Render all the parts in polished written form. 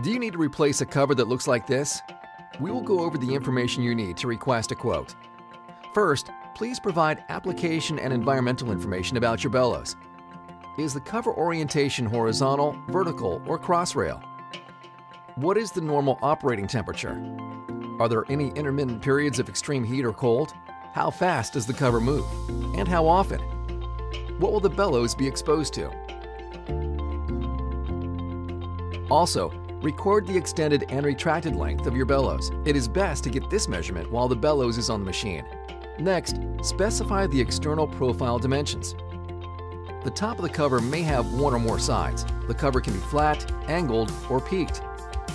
Do you need to replace a cover that looks like this? We will go over the information you need to request a quote. First, please provide application and environmental information about your bellows. Is the cover orientation horizontal, vertical, or cross rail? What is the normal operating temperature? Are there any intermittent periods of extreme heat or cold? How fast does the cover move? And how often? What will the bellows be exposed to? Also, record the extended and retracted length of your bellows. It is best to get this measurement while the bellows is on the machine. Next, specify the external profile dimensions. The top of the cover may have one or more sides. The cover can be flat, angled, or peaked.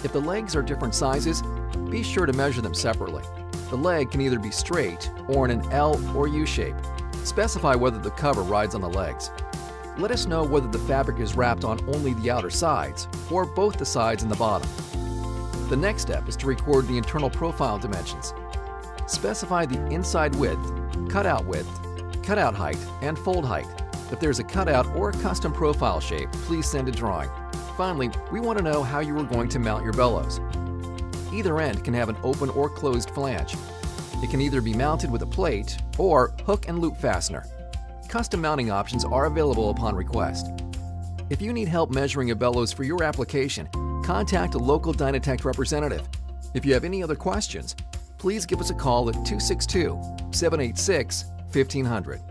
If the legs are different sizes, be sure to measure them separately. The leg can either be straight or in an L or U shape. Specify whether the cover rides on the legs. Let us know whether the fabric is wrapped on only the outer sides or both the sides and the bottom. The next step is to record the internal profile dimensions. Specify the inside width, cutout height, and fold height. If there's a cutout or a custom profile shape, please send a drawing. Finally, we want to know how you are going to mount your bellows. Either end can have an open or closed flange. It can either be mounted with a plate or hook and loop fastener. Custom mounting options are available upon request. If you need help measuring a bellows for your application, contact a local Dynatect representative. If you have any other questions, please give us a call at 262-786-1500.